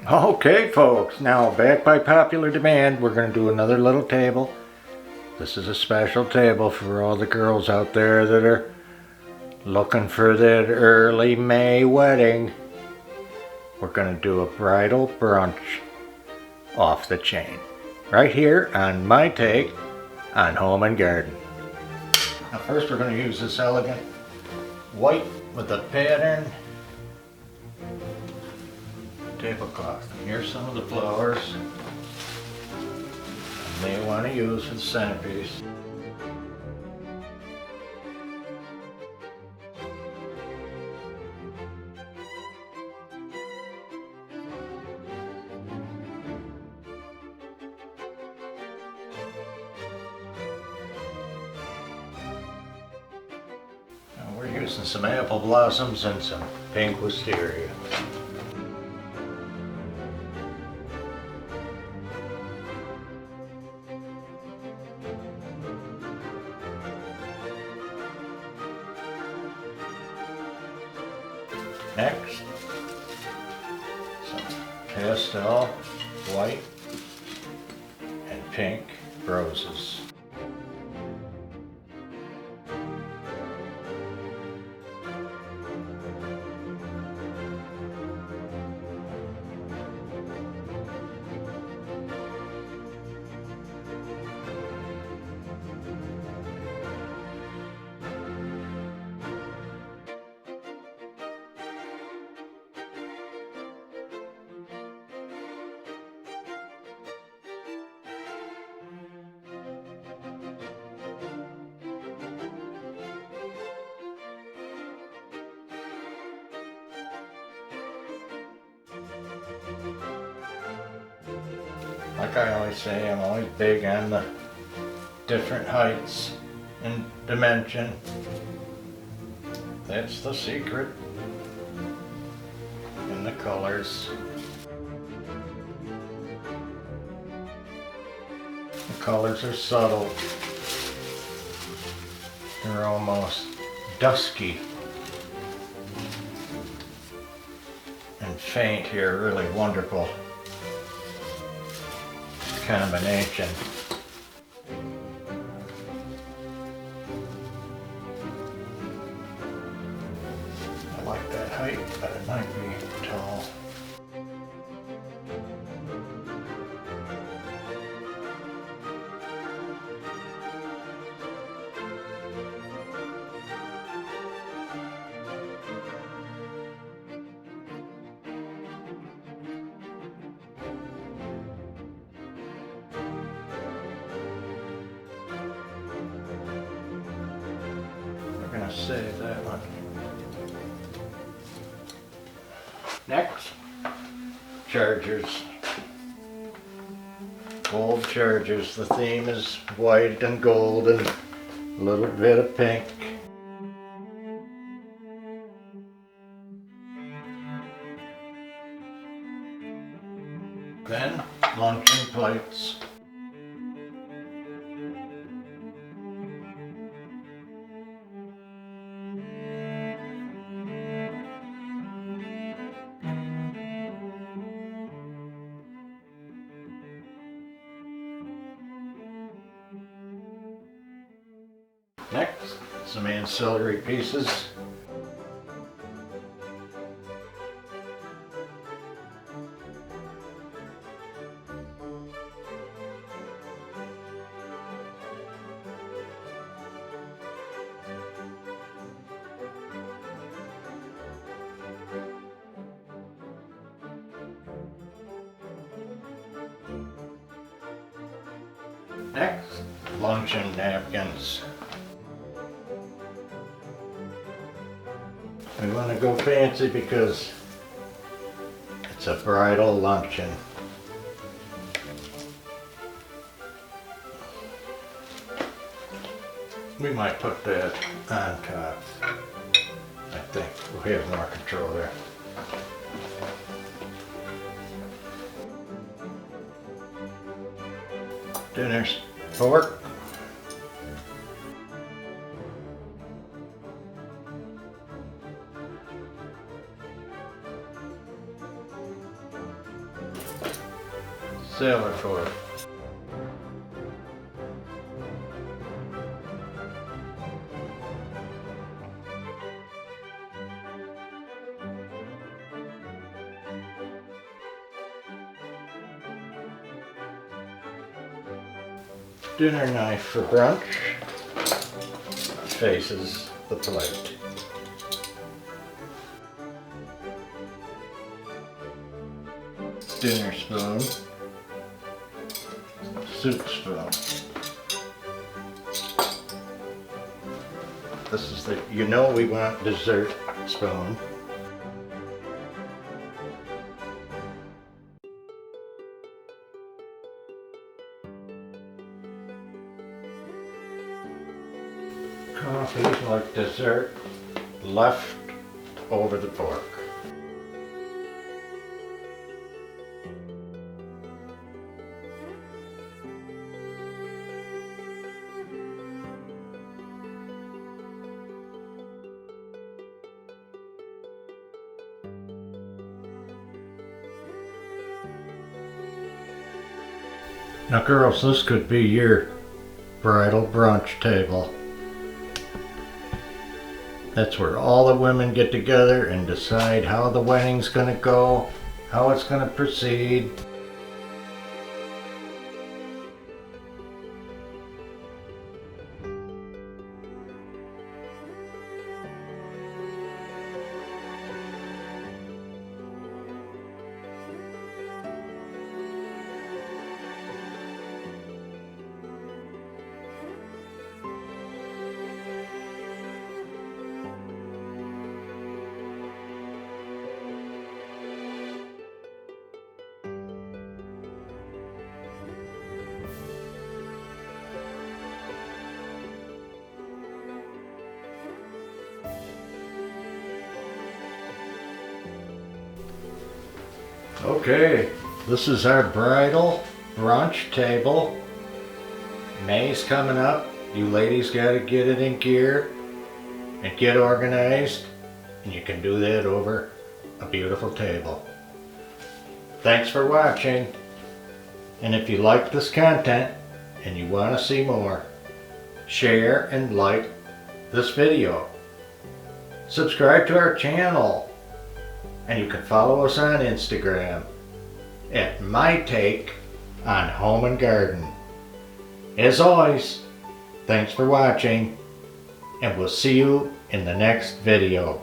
Okay, folks, now back by popular demand, we're going to do another little table. This is a special table for all the girls out there that are looking for that early May wedding. We're going to do a bridal brunch off the chain, right here on my take on home and garden. Now first we're going to use this elegant white with a pattern tablecloth. Here's some of the flowers they want to use for the centerpiece. Now we're using some apple blossoms and some pink wisteria. Next, some pastel white and pink roses. Like I always say, I'm always big on the different heights and dimension. That's the secret in the colors. The colors are subtle. They're almost dusky and faint here, really wonderful combination. I like that height, but it might be tall. We're going to save that one. Next, chargers. Gold chargers. The theme is white and gold and a little bit of pink. Then luncheon plates. Next, some ancillary pieces. Next, luncheon napkins. We want to go fancy because it's a bridal luncheon. We might put that on top. I think we'll have more control there. Dinner's fork. sailor fork. Dinner knife for brunch. Faces the plate. Dinner spoon. Soup spoon. This is the, you know we want dessert spoon. Coffee like dessert left over the fork. Now girls, this could be your bridal brunch table. That's where all the women get together and decide how the wedding's gonna go, how it's gonna proceed. Okay, this is our bridal brunch table. May's coming up. You ladies gotta get it in gear and get organized, and you can do that over a beautiful table. Thanks for watching, and if you like this content and you want to see more, share and like this video. Subscribe to our channel. And you can follow us on Instagram at My Take on Home and Garden. As always, thanks for watching, and we'll see you in the next video.